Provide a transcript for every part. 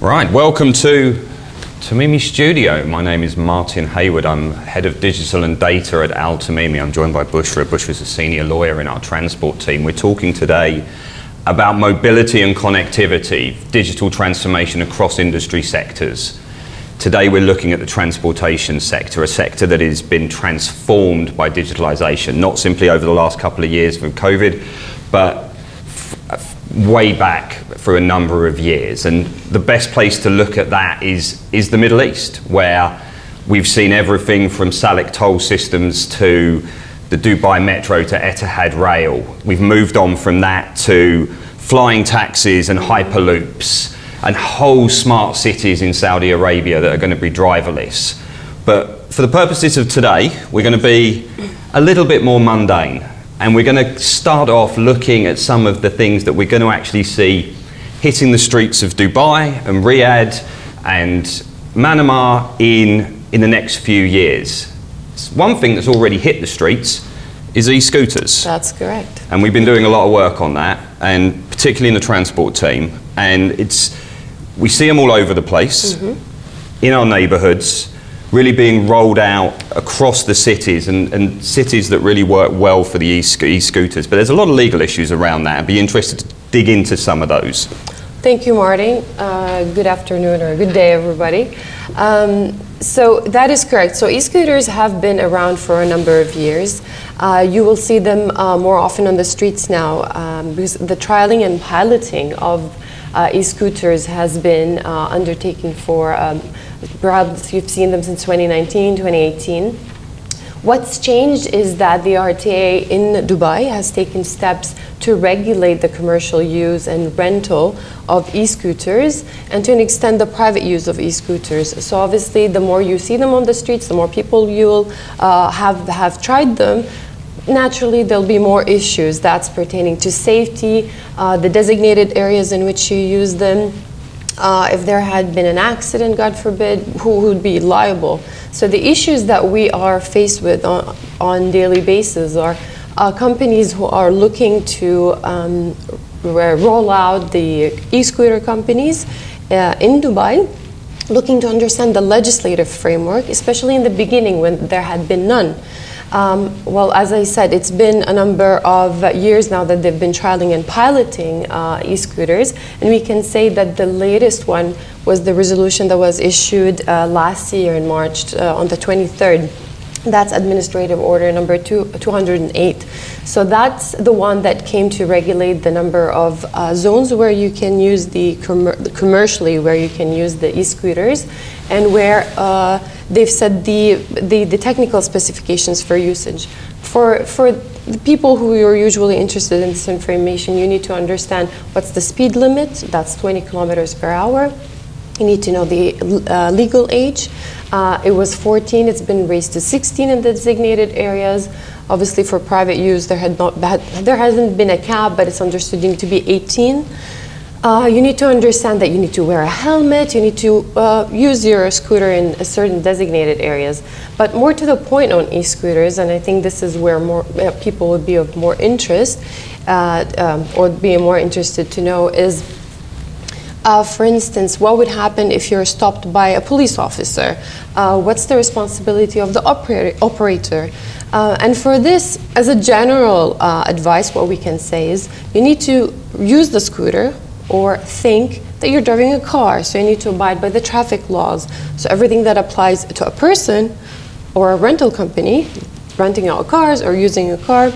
Right, welcome to Tamimi Studio. My name is Martin Hayward. I'm Head of Digital and Data at Al Tamimi. I'm joined by Bushra. Bushra's a senior lawyer in our transport team. We're talking today about mobility and connectivity, digital transformation across industry sectors. Today we're looking at the transportation sector, a sector that has been transformed by digitalization, not simply over the last couple of years from COVID, but way back for a number of years. And the best place to look at that is the Middle East, where we've seen everything from Salik toll systems to the Dubai Metro to Etihad Rail. We've moved on from that to flying taxis and hyperloops and whole smart cities in Saudi Arabia that are going to be driverless. But for the purposes of today, we're going to be a little bit more mundane. And we're going to start off looking at some of the things that we're going to actually see hitting the streets of Dubai and Riyadh and Manama in the next few years. One thing that's already hit the streets is e-scooters. That's correct. And we've been doing a lot of work on that, and particularly in the transport team. And we see them all over the place, in our neighbourhoods, really being rolled out across the cities and cities that really work well for the e-scooters. But there's a lot of legal issues around that. I'd be interested to dig into some of those. Thank you, Martin. Good afternoon or good day, everybody. So that is correct. So e-scooters have been around for a number of years. You will see them more often on the streets now because the trialing and piloting of e-scooters has been undertaken for perhaps you've seen them since 2019, 2018. What's changed is that the RTA in Dubai has taken steps to regulate the commercial use and rental of e-scooters and to an extent the private use of e-scooters. So obviously the more you see them on the streets, the more people you'll have tried them, naturally there'll be more issues that's pertaining to safety, the designated areas in which you use them. If there had been an accident, God forbid, who would be liable? So the issues that we are faced with on daily basis are companies who are looking to roll out the e-scooter companies in Dubai, looking to understand the legislative framework, especially in the beginning when there had been none. Well, as I said, it's been a number of years now that they've been trialing and piloting e-scooters, and we can say that the latest one was the resolution that was issued last year in March on the 23rd. That's Administrative Order number 208. So that's the one that came to regulate the number of zones where you can use commercially where you can use the e-scooters, and where they've set the technical specifications for usage. For the people who are usually interested in this information, you need to understand what's the speed limit. That's 20 kilometers per hour. You need to know the legal age. It was 14, it's been raised to 16 in the designated areas. Obviously for private use, there hasn't been a cap, but it's understood to be 18. You need to understand that you need to wear a helmet, you need to use your scooter in certain designated areas. But more to the point on e-scooters, and I think this is where more people would be of more interest, or be more interested to know is, for instance, what would happen if you're stopped by a police officer? What's the responsibility of the operator? And for this, as a general advice, what we can say is you need to use the scooter or think that you're driving a car, so you need to abide by the traffic laws. So everything that applies to a person or a rental company, renting out cars or using a car,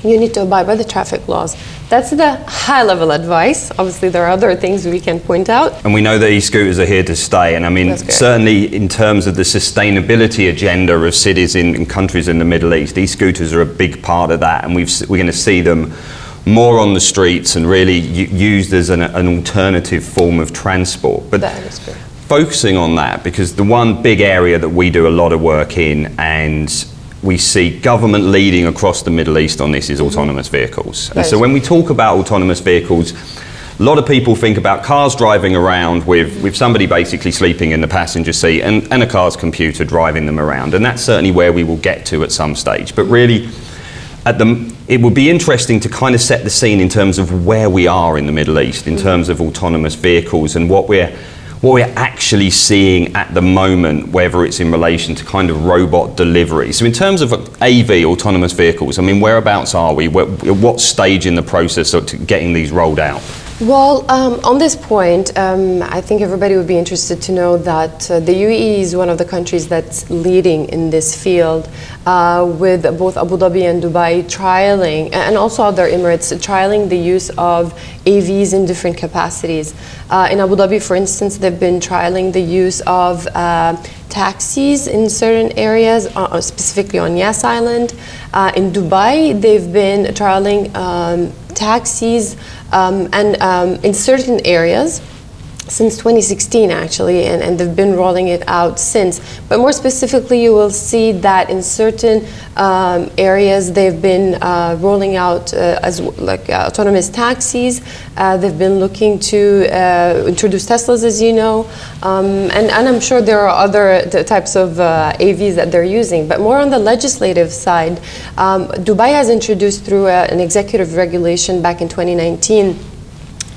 you need to abide by the traffic laws. That's the high-level advice. Obviously, there are other things we can point out. And we know that e-scooters are here to stay. And I mean, certainly in terms of the sustainability agenda of cities in countries in the Middle East, e-scooters are a big part of that. And we're going to see them more on the streets and really used as an alternative form of transport. But that is correct. Focusing on that, because the one big area that we do a lot of work in and we see government leading across the Middle East on this is autonomous vehicles. And so when we talk about autonomous vehicles, a lot of people think about cars driving around with somebody basically sleeping in the passenger seat and a car's computer driving them around. And that's certainly where we will get to at some stage. But really, it would be interesting to kind of set the scene in terms of where we are in the Middle East, in terms of autonomous vehicles and what we're what we're actually seeing at the moment, whether it's in relation to kind of robot delivery. So in terms of AV, autonomous vehicles, I mean, whereabouts are we? What stage in the process of getting these rolled out? Well, on this point, I think everybody would be interested to know that the UAE is one of the countries that's leading in this field, with both Abu Dhabi and Dubai trialing, and also other Emirates, trialing the use of AVs in different capacities. In Abu Dhabi, for instance, they've been trialing the use of taxis in certain areas, specifically on Yas Island. In Dubai, they've been trialing taxis in certain areas since 2016 actually, and they've been rolling it out since. But more specifically, you will see that in certain areas they've been rolling out autonomous taxis. They've been looking to introduce Teslas, as you know, and I'm sure there are other types of AVs that they're using. But more on the legislative side, Dubai has introduced through an executive regulation back in 2019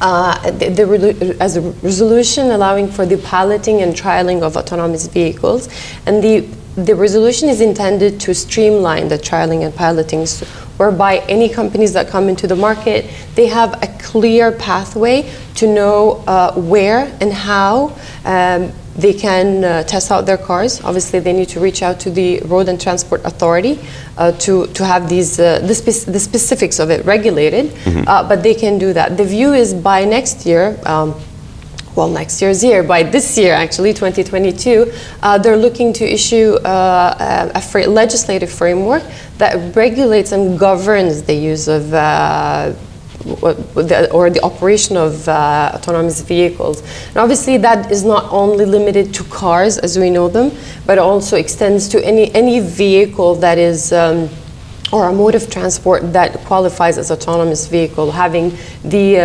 as a resolution allowing for the piloting and trialing of autonomous vehicles, and the resolution is intended to streamline the trialing and piloting, whereby any companies that come into the market, they have a clear pathway to know where and how they can test out their cars. Obviously, they need to reach out to the Road and Transport Authority to have these the specifics of it regulated, but they can do that. The view is by next year, well, next year's year, by this year actually, 2022, they're looking to issue a legislative framework that regulates and governs the use of the operation of autonomous vehicles. And obviously that is not only limited to cars as we know them, but also extends to any vehicle that is or a mode of transport that qualifies as autonomous vehicle, having the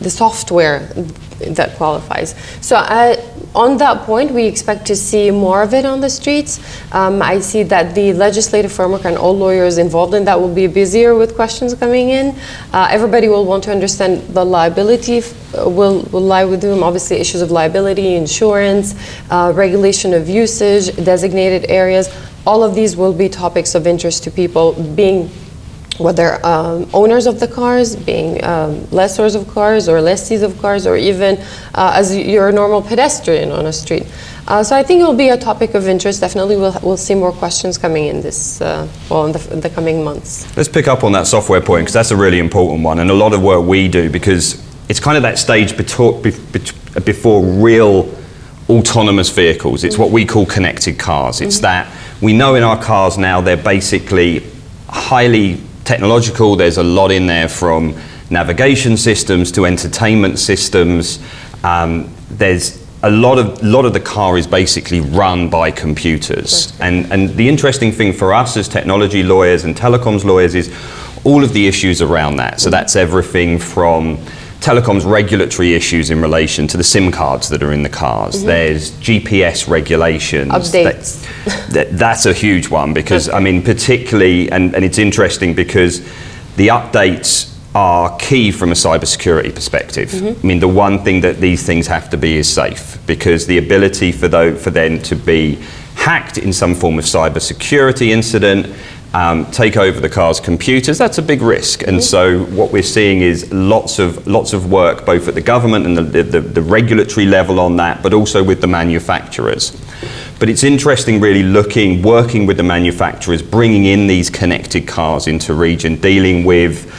software that qualifies. So on that point, we expect to see more of it on the streets. I see that the legislative framework and all lawyers involved in that will be busier with questions coming in. Everybody will want to understand the liability will lie with whom. Obviously, issues of liability, insurance, regulation of usage, designated areas. All of these will be topics of interest to people, being whether owners of the cars, being lessors of cars or lessees of cars, or even as your normal pedestrian on a street. So I think it will be a topic of interest. Definitely we'll see more questions coming in this, in the coming months. Let's pick up on that software point, because that's a really important one, and a lot of work we do, because it's kind of that stage before real autonomous vehicles. It's what we call connected cars. It's that we know in our cars now they're basically highly technological. There's a lot in there, from navigation systems to entertainment systems. There's a lot of the car is basically run by computers. And the interesting thing for us as technology lawyers and telecoms lawyers is all of the issues around that. So that's everything from telecoms regulatory issues in relation to the SIM cards that are in the cars. There's GPS regulations. Updates. That's a huge one, because I mean, particularly, and it's interesting because the updates are key from a cybersecurity perspective. I mean, the one thing that these things have to be is safe, because the ability for them to be hacked in some form of cybersecurity incident, take over the car's computers, that's a big risk. And so what we're seeing is lots of work, both at the government and the regulatory level on that, but also with the manufacturers. But it's interesting really working with the manufacturers, bringing in these connected cars into region, dealing with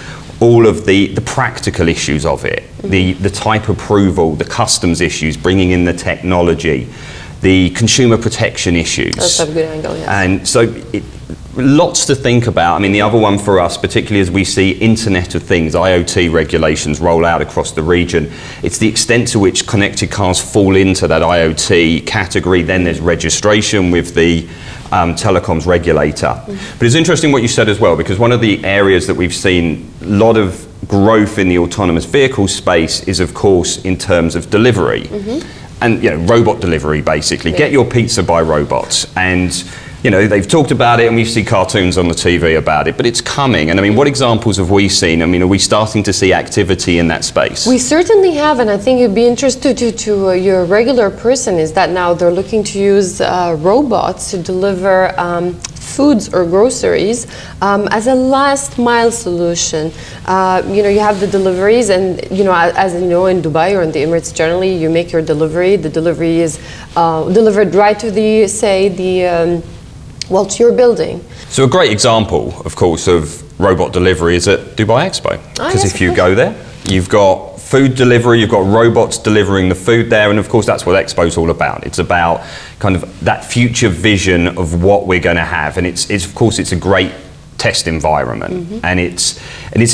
all of the practical issues of it, the type approval, the customs issues, bringing in the technology, the consumer protection issues. That's a good angle, yes. And so lots to think about. I mean, the other one for us, particularly as we see Internet of Things, IoT regulations roll out across the region, it's the extent to which connected cars fall into that IoT category. Then there's registration with the telecoms regulator. But it's interesting what you said as well, because one of the areas that we've seen a lot of growth in the autonomous vehicle space is, of course, in terms of delivery. And robot delivery, basically. Get your pizza by robots. And you know, they've talked about it and we see cartoons on the TV about it, but it's coming. And I mean, what examples have we seen? I mean, are we starting to see activity in that space? We certainly have, and I think it'd be interesting to your regular person is that now they're looking to use robots to deliver foods or groceries as a last mile solution. You know, you have the deliveries, and you know, as you know, in Dubai or in the Emirates generally, you make your delivery. The delivery is delivered right to the, say, the well, to your building. So a great example, of course, of robot delivery is at Dubai Expo. Because Yes, if you go there, you've got food delivery, you've got robots delivering the food there, and of course that's what Expo's all about. It's about kind of that future vision of what we're going to have, and it's of course it's a great test environment, and it's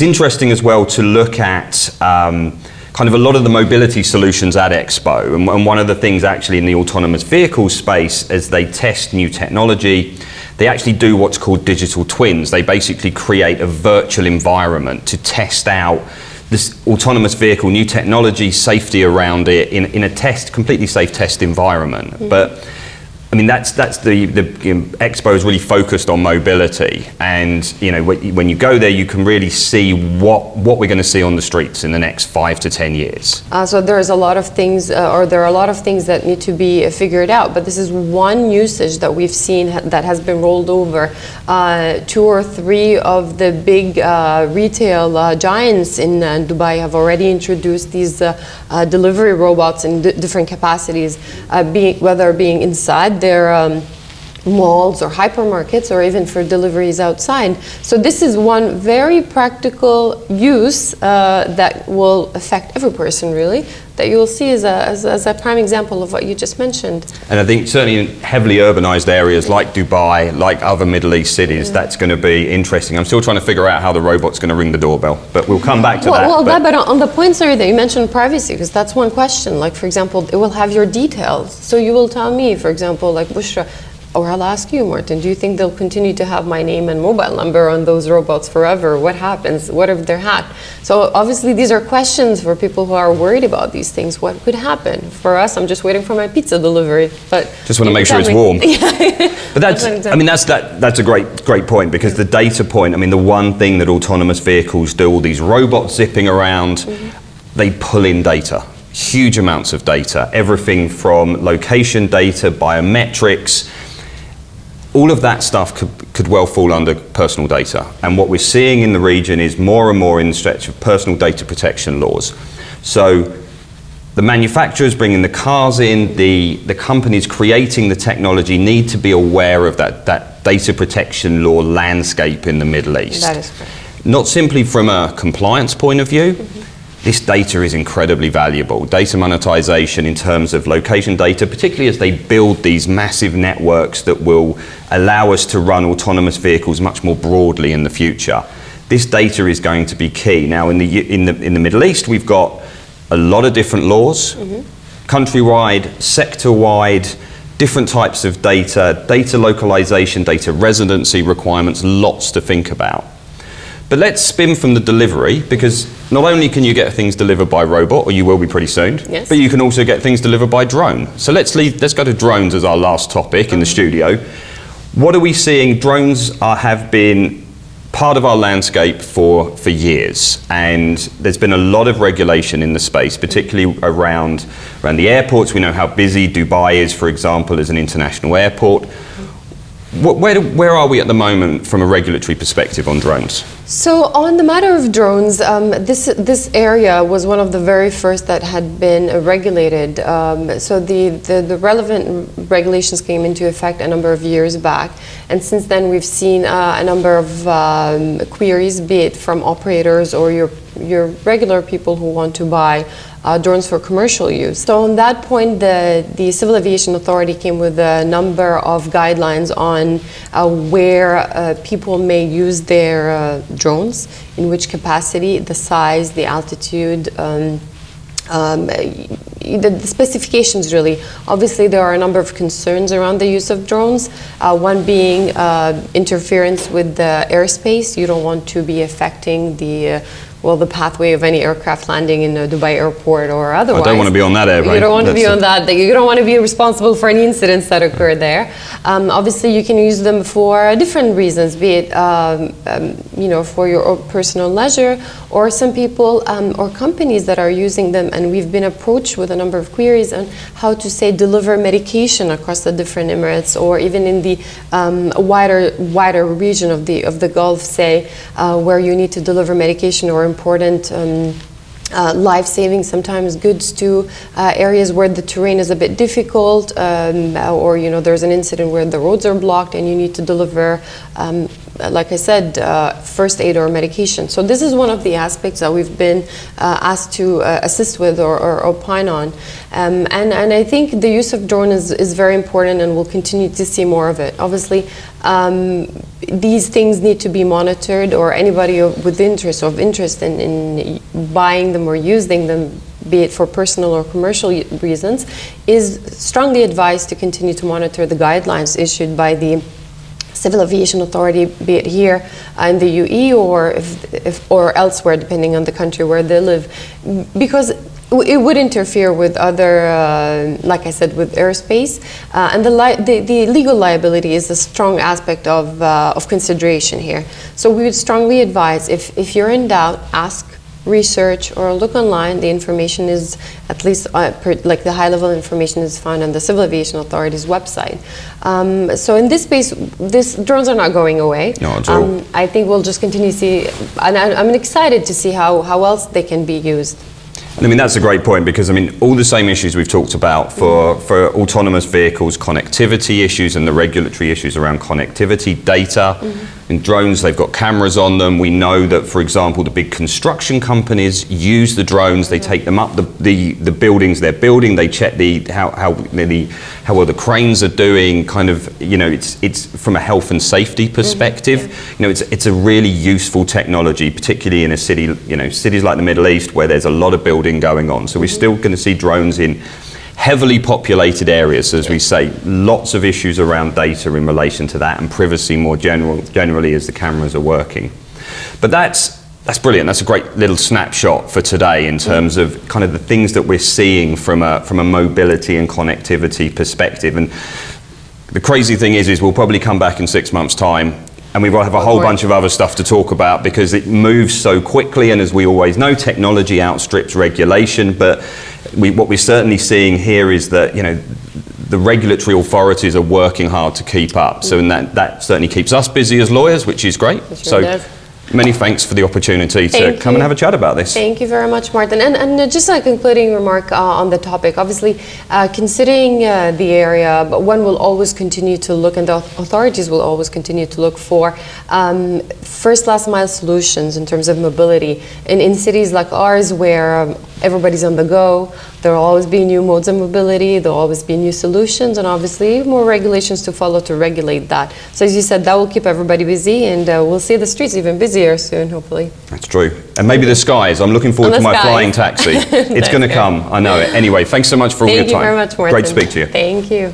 interesting as well to look at kind of a lot of the mobility solutions at Expo, and one of the things actually in the autonomous vehicle space as they test new technology, they actually do what's called digital twins. They basically create a virtual environment to test out this autonomous vehicle, new technology, safety around it in a completely safe test environment. But I mean, that's the Expo is really focused on mobility, and you know, when you go there, you can really see what we're going to see on the streets in the next 5 to 10 years. So there's a lot of things, or there are a lot of things that need to be figured out. But this is one usage that we've seen that has been rolled over. 2 or 3 of the big retail giants in Dubai have already introduced these delivery robots in different capacities, whether being inside their malls or hypermarkets, or even for deliveries outside. So this is one very practical use that will affect every person really, that you will see as a prime example of what you just mentioned. And I think certainly in heavily urbanized areas like Dubai, like other Middle East cities, that's going to be interesting. I'm still trying to figure out how the robot's going to ring the doorbell, but we'll come back to that. But on the point, sorry, that you mentioned privacy, because that's one question. Like, for example, it will have your details. So you will tell me, for example, like Bushra, or I'll ask you, Martin, do you think they'll continue to have my name and mobile number on those robots forever? What happens? What if they're hacked? So obviously these are questions for people who are worried about these things. What could happen? For us, I'm just waiting for my pizza delivery. But just want to make sure it's warm. But that's a great point, because the data point, I mean, the one thing that autonomous vehicles do, all these robots zipping around, they pull in data. Huge amounts of data, everything from location data, biometrics. All of that stuff could well fall under personal data. And what we're seeing in the region is more and more in the stretch of personal data protection laws. So the manufacturers bringing the cars in, the companies creating the technology need to be aware of that data protection law landscape in the Middle East. That is correct. Not simply from a compliance point of view. This data is incredibly valuable. Data monetization in terms of location data, particularly as they build these massive networks that will allow us to run autonomous vehicles much more broadly in the future. This data is going to be key. Now, in the Middle East, we've got a lot of different laws, countrywide, sector-wide, different types of data, data localization, data residency requirements, lots to think about. But let's spin from the delivery, because not only can you get things delivered by robot, or you will be pretty soon, yes, but you can also get things delivered by drone. So let's go to drones as our last topic in the studio. What are we seeing? Drones have been part of our landscape for years, and there's been a lot of regulation in the space, particularly around the airports. We know how busy Dubai is, for example, as an international airport. Where are we at the moment from a regulatory perspective on drones? So on the matter of drones, this area was one of the very first that had been regulated. So the relevant regulations came into effect a number of years back, and since then we've seen a number of queries, be it from operators or your regular people who want to buy drones for commercial use. So on that point, the Civil Aviation Authority came with a number of guidelines on where people may use their drones, in which capacity, the size, the altitude, the specifications really. Obviously there are a number of concerns around the use of drones, one being interference with the airspace. You don't want to be affecting the well, the pathway of any aircraft landing in a Dubai airport or otherwise. I don't want to be on that airplane. You don't want to be on that. You don't want to be responsible for any incidents that occur there. Obviously, you can use them for different reasons, be it for your own personal leisure, or some people or companies that are using them, and we've been approached with a number of queries on how to say deliver medication across the different Emirates, or even in the wider region of the Gulf, say, where you need to deliver medication or important life-saving, sometimes goods to areas where the terrain is a bit difficult, or there's an incident where the roads are blocked and you need to deliver, like I said, first aid or medication. So this is one of the aspects that we've been asked to assist with or opine on. And I think the use of drone is very important, and we'll continue to see more of it. Obviously, these things need to be monitored, or anybody with interest in buying them or using them, be it for personal or commercial reasons, is strongly advised to continue to monitor the guidelines issued by the Civil Aviation Authority, be it here in the UAE or elsewhere, depending on the country where they live, because it would interfere with other, like I said, with airspace, and the legal liability is a strong aspect of consideration here. So we would strongly advise, if you're in doubt, ask, research, or look online. The information is, at least like the high-level information, is found on the Civil Aviation Authority's website. So in this space, these drones are not going away. Not at all. I think we'll just continue to see, and I'm excited to see how else they can be used. I mean, that's a great point, because I mean, all the same issues we've talked about for autonomous vehicles, connectivity issues and the regulatory issues around connectivity, data. In drones, they've got cameras on them. We know that, for example, the big construction companies use the drones. They take them up the buildings they're building. They check how well the cranes are doing. Kind of, it's from a health and safety perspective. It's a really useful technology, particularly in a city, cities like the Middle East, where there's a lot of building going on. So we're still going to see drones in heavily populated areas, as we say. Lots of issues around data in relation to that, and privacy more generally as the cameras are working. But that's brilliant. That's a great little snapshot for today in terms of kind of the things that we're seeing from a mobility and connectivity perspective. And the crazy thing is we'll probably come back in 6 months' time, and we will have a whole bunch of other stuff to talk about, because it moves so quickly, and as we always know, technology outstrips regulation. But what we're certainly seeing here is that the regulatory authorities are working hard to keep up. So that certainly keeps us busy as lawyers, which is great. Many thanks for the opportunity to come and have a chat about this. Thank you very much, Martin. And just a concluding remark on the topic. Obviously, considering the area, but one will always continue to look, and the authorities will always continue to look for first last mile solutions in terms of mobility. In cities like ours, where everybody's on the go, there will always be new modes of mobility, there will always be new solutions, and obviously more regulations to follow to regulate that. So as you said, that will keep everybody busy, and we'll see the streets even busier soon, hopefully. That's true. And maybe the skies. I'm looking forward to my flying taxi. It's going to come. I know it. Anyway, thanks so much for all your time. Thank you very much, Martin. Great to speak to you. Thank you.